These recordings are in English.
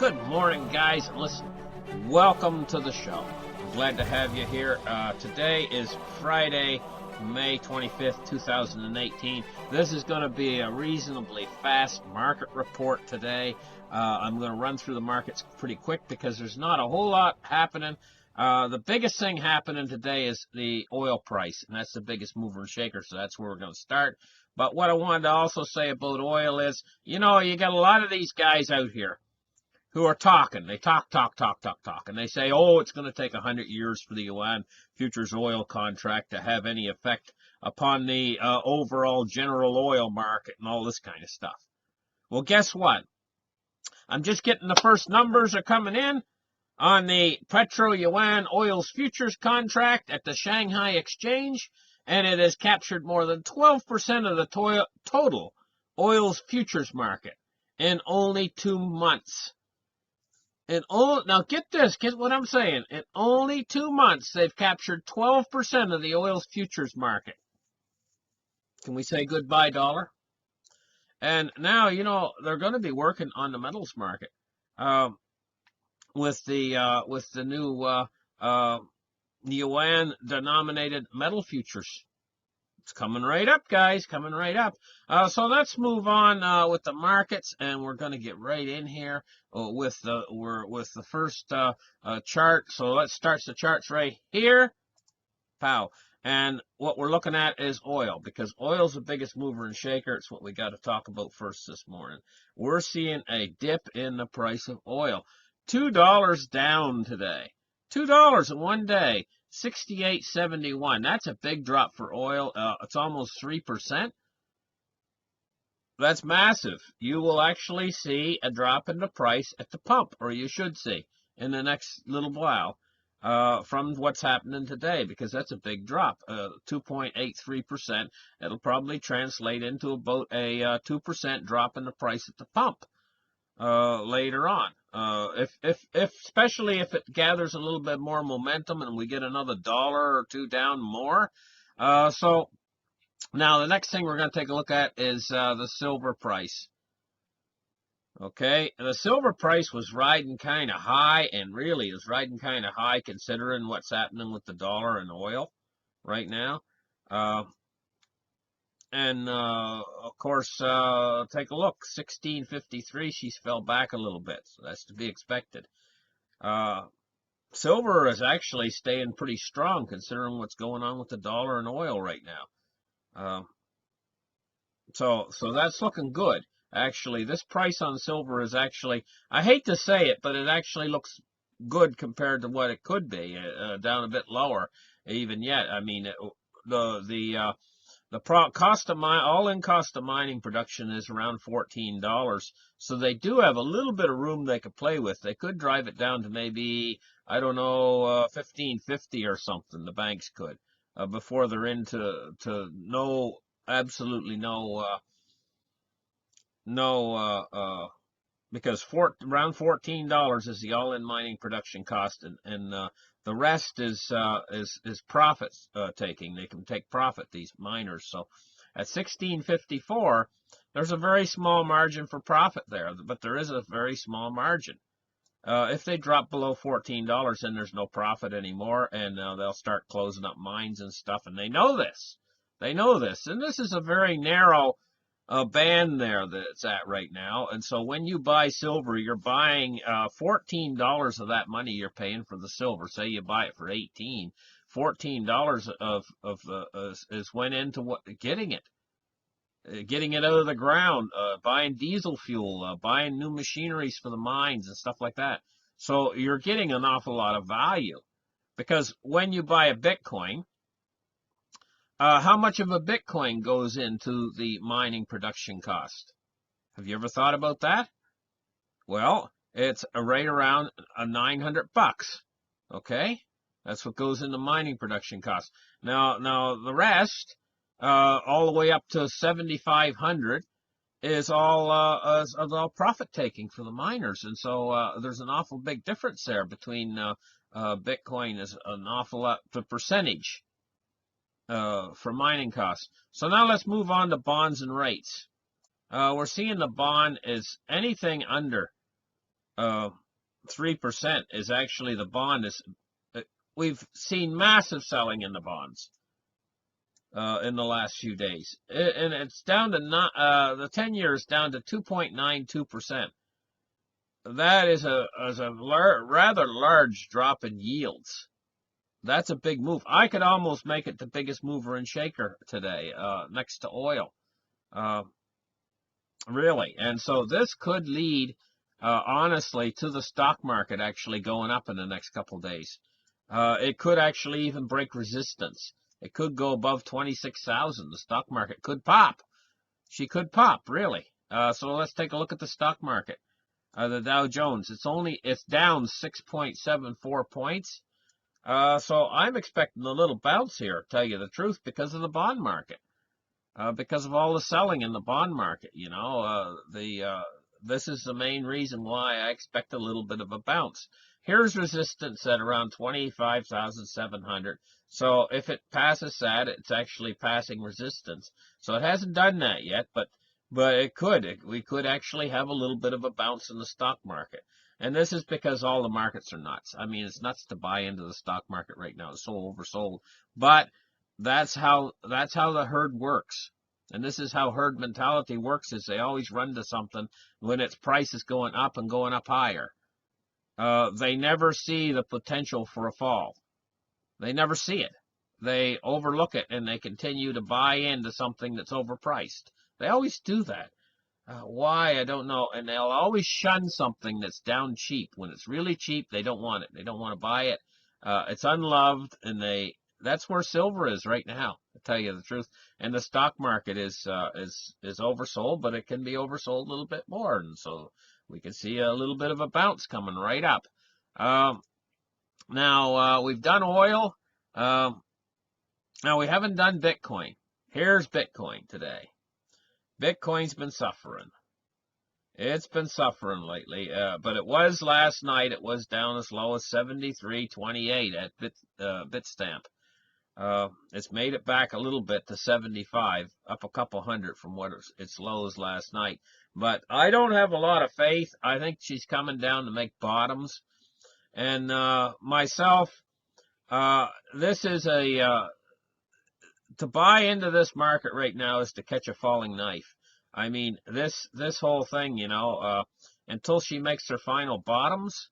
Good morning, guys. Listen, welcome to the show. Glad to have you here. Today is Friday, May 25th, 2018. This is going to be a reasonably fast market report today. I'm going to run through the markets pretty quick because there's not a whole lot happening. The biggest thing happening today is the oil price, and that's the biggest mover and shaker, so that's where we're going to start. But what I wanted to also say about oil is, you got a lot of these guys out here who are talking. They talk, and they say, oh, it's going to take 100 years for the Yuan futures oil contract to have any effect upon the overall general oil market and all this kind of stuff. Well, guess what? I'm just getting the first numbers are coming in on the Petro-Yuan oil's futures contract at the Shanghai Exchange, and it has captured more than 12% of the total oil's futures market in only 2 months. Now get what I'm saying. In only 2 months, they've captured 12% of the oil's futures market. Can we say goodbye, dollar? And now, they're going to be working on the metals market with the new yuan-denominated metal futures. It's coming right up, guys, coming right up. So let's move on with the markets, and we're going to get right in here with the first chart. So let's start the charts right here. Pow. And what we're looking at is oil, because oil's the biggest mover and shaker. It's what we got to talk about first this morning. We're seeing a dip in the price of oil. $2 down today. $2 in one day. 68.71. That's a big drop for oil. It's almost 3%. That's massive. You will actually see a drop in the price at the pump, or you should see in the next little while from what's happening today, because that's a big drop, 2.83%. It'll probably translate into about a 2% drop in the price at the pump later on. Especially if it gathers a little bit more momentum and we get another dollar or two down more. So now the next thing we're going to take a look at is the silver price. Okay, the silver price was riding kind of high, and really is riding kind of high considering what's happening with the dollar and oil right now. And, of course, take a look, 1653, she's fell back a little bit, so that's to be expected. Silver is actually staying pretty strong considering what's going on with the dollar and oil right now. So that's looking good. Actually, this price on silver is actually, I hate to say it, but it actually looks good compared to what it could be, down a bit lower even yet. I mean, the all-in cost of mining production is around $14, so they do have a little bit of room they could play with. They could drive it down to maybe, I don't know, $15.50 or something. The banks could before they're into absolutely because around $14 is the all-in mining production cost, and the rest is profit taking. They can take profit, these miners. So at 1654, there's a very small margin for profit there, but there is a very small margin. If they drop below $14, then there's no profit anymore, and they'll start closing up mines and stuff, and they know this. They know this, and this is a very narrow band there that it's at right now. And so when you buy silver, you're buying $14 of that money you're paying for the silver. Say you buy it for $18, $14 is went into getting it out of the ground, buying diesel fuel, buying new machineries for the mines and stuff like that. So you're getting an awful lot of value, because when you buy a Bitcoin, how much of a Bitcoin goes into the mining production cost? Have you ever thought about that? Well, it's right around $900. Okay, that's what goes into mining production cost. Now the rest, all the way up to 7,500, is all profit taking for the miners, and so there's an awful big difference there between Bitcoin is an awful lot, the percentage for mining costs. So now let's move on to bonds and rates. We're seeing the bond is anything under 3% is actually the bond is. We've seen massive selling in the bonds in the last few days, and it's down to not the 10-year is down to 2.92%. That is a rather large drop in yields. That's a big move. I could almost make it the biggest mover and shaker today, next to oil. Really. And so this could lead, honestly, to the stock market actually going up in the next couple of days. It could actually even break resistance. It could go above 26,000. The stock market could pop. She could pop, really. So let's take a look at the stock market. The Dow Jones, it's down 6.74 points. So I'm expecting a little bounce here, tell you the truth, because of the bond market. Because of all the selling in the bond market, this is the main reason why I expect a little bit of a bounce. Here's resistance at around 25,700. So if it passes that, it's actually passing resistance. So it hasn't done that yet, but it could. We could actually have a little bit of a bounce in the stock market. And this is because all the markets are nuts. I mean, it's nuts to buy into the stock market right now. It's so oversold. But that's how the herd works. And this is how herd mentality works, is they always run to something when its price is going up and going up higher. They never see the potential for a fall. They never see it. They overlook it and they continue to buy into something that's overpriced. They always do that. Why, I don't know. And they'll always shun something that's down cheap. When it's really cheap, they don't want it. They don't want to buy it. It's unloved, and that's where silver is right now, to tell you the truth. And the stock market is oversold, but it can be oversold a little bit more. And so we can see a little bit of a bounce coming right up. Now, we've done oil. Now, we haven't done Bitcoin. Here's Bitcoin today. Bitcoin's been suffering. It's been suffering lately, but it was last night. It was down as low as 73.28 at Bitstamp. It's made it back a little bit to 75, up a couple hundred from what its lows last night. But I don't have a lot of faith. I think she's coming down to make bottoms. And myself, this is to buy into this market right now is to catch a falling knife. I mean, this whole thing, until she makes her final bottoms,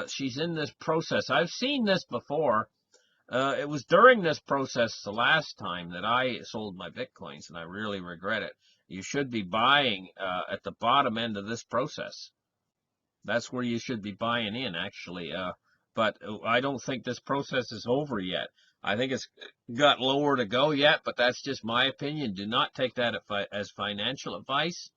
she's in this process. I've seen this before. It was during this process the last time that I sold my Bitcoins, and I really regret it. You should be buying at the bottom end of this process. That's where you should be buying in, actually. But I don't think this process is over yet. I think it's got lower to go yet, but that's just my opinion. Do not take that as financial advice.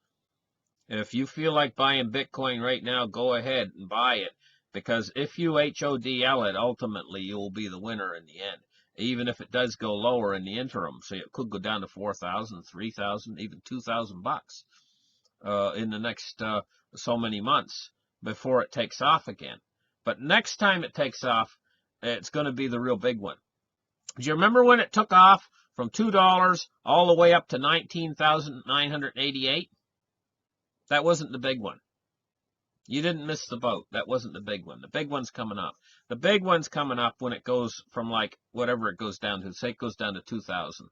If you feel like buying Bitcoin right now, go ahead and buy it. Because if you HODL it, ultimately you will be the winner in the end. Even if it does go lower in the interim. So it could go down to 4,000, 3,000, even 2,000 bucks in the next so many months before it takes off again. But next time it takes off, it's going to be the real big one. Do you remember when it took off from $2 all the way up to 19,988? That wasn't the big one. You didn't miss the boat. That wasn't the big one. The big one's coming up. The big one's coming up when it goes from whatever it goes down to. Say it goes down to 2,000.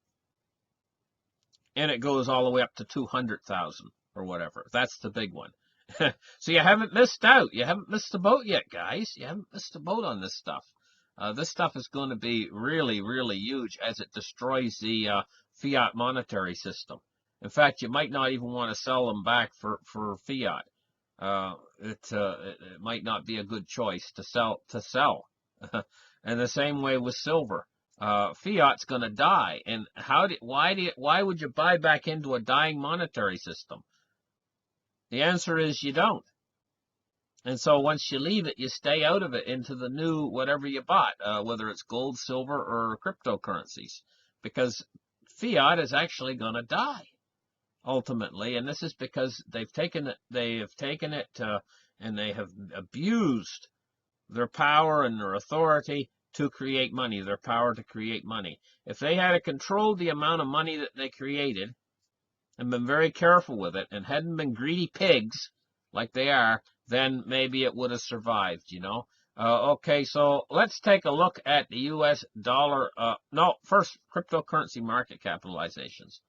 And it goes all the way up to 200,000 or whatever. That's the big one. So you haven't missed out. You haven't missed the boat yet, guys. You haven't missed the boat on this stuff. This stuff is going to be really, really huge as it destroys the fiat monetary system. In fact, you might not even want to sell them back for fiat. It might not be a good choice to sell. And the same way with silver. Fiat's going to die. And why would you buy back into a dying monetary system? The answer is you don't. And so once you leave it, you stay out of it into the new whatever you bought, whether it's gold, silver, or cryptocurrencies, because fiat is actually going to die ultimately. And this is because they've taken it, and they have abused their power and their authority to create money, their power to create money. If they had controlled the amount of money that they created and been very careful with it and hadn't been greedy pigs like they are, then maybe it would have survived, Okay, so let's take a look at the U.S. dollar. No, first, cryptocurrency market capitalizations.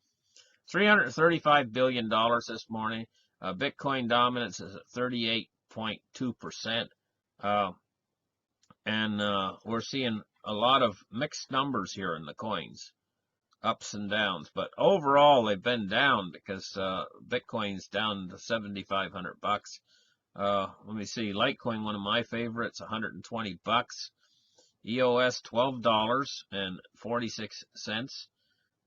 $335 billion this morning. Bitcoin dominance is at 38.2%. And we're seeing a lot of mixed numbers here in the coins, ups and downs. But overall, they've been down because Bitcoin's down to 7,500 bucks. Let me see. Litecoin, one of my favorites, 120 bucks. EOS, $12.46.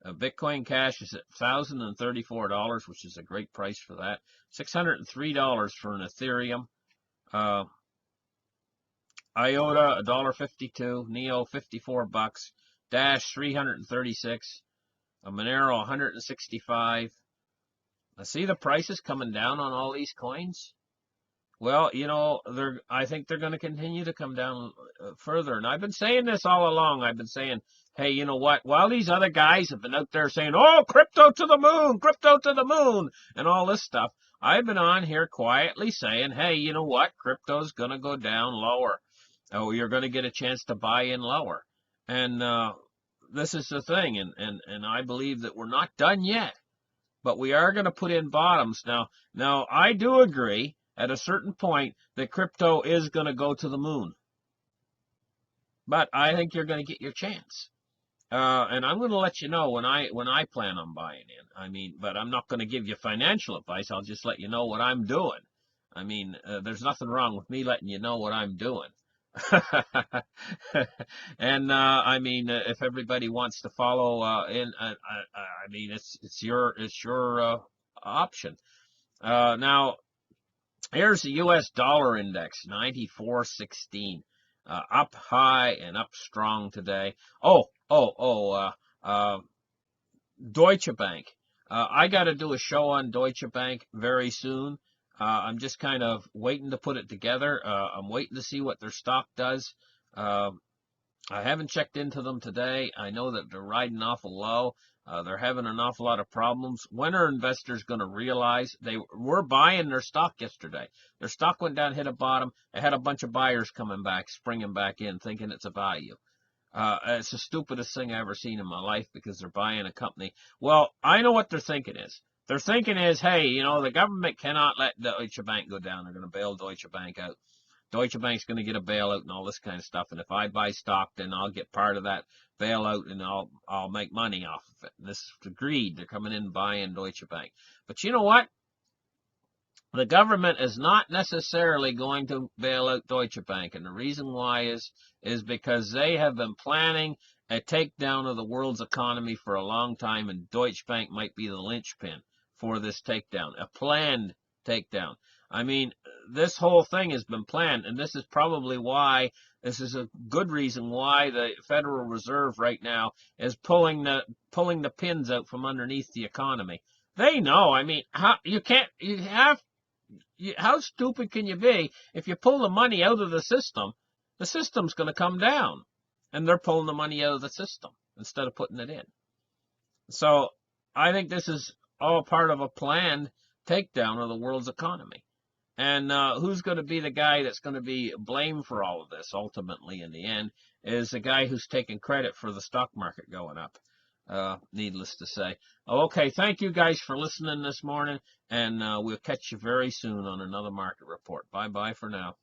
Bitcoin Cash is at $1,034, which is a great price for that. $603 for an Ethereum. IOTA, $1.52. Neo, 54 bucks. Dash, 336. Monero, 165. I see the prices coming down on all these coins. Well, I think they're going to continue to come down further. And I've been saying this all along. I've been saying, hey, you know what? While these other guys have been out there saying, oh, crypto to the moon, and all this stuff, I've been on here quietly saying, hey, you know what? Crypto's going to go down lower. Oh, you're going to get a chance to buy in lower. And this is the thing. And I believe that we're not done yet. But we are going to put in bottoms. Now, I do agree at a certain point that crypto is going to go to the moon. But I think you're going to get your chance. And I'm going to let you know when I plan on buying in. But I'm not going to give you financial advice. I'll just let you know what I'm doing. There's nothing wrong with me letting you know what I'm doing. And if everybody wants to follow it's your option. Now, here's the U.S. dollar index, 94.16, up high and up strong today. Deutsche Bank. I got to do a show on Deutsche Bank very soon. I'm just kind of waiting to put it together. I'm waiting to see what their stock does. I haven't checked into them today. I know that they're riding awful low. They're having an awful lot of problems. When are investors going to realize they were buying their stock yesterday? Their stock went down, hit a bottom. They had a bunch of buyers coming back, springing back in, thinking it's a value. It's the stupidest thing I've ever seen in my life because they're buying a company. Well, I know what they're thinking is. They're thinking is, hey, the government cannot let Deutsche Bank go down. They're going to bail Deutsche Bank out. Deutsche Bank's going to get a bailout and all this kind of stuff. And if I buy stock, then I'll get part of that bailout and I'll make money off of it. And this is greed. They're coming in and buying Deutsche Bank. But you know what? The government is not necessarily going to bail out Deutsche Bank. And the reason why is because they have been planning a takedown of the world's economy for a long time, and Deutsche Bank might be the linchpin for this takedown, a planned takedown. This whole thing has been planned, and this is probably why, this is a good reason why the Federal Reserve right now is pulling the pins out from underneath the economy. They know, how stupid can you be? If you pull the money out of the system's going to come down, and they're pulling the money out of the system instead of putting it in. So I think this is all part of a planned takedown of the world's economy. And who's going to be the guy that's going to be blamed for all of this ultimately in the end is the guy who's taking credit for the stock market going up, needless to say. Okay, thank you guys for listening this morning, and we'll catch you very soon on another market report. Bye-bye for now.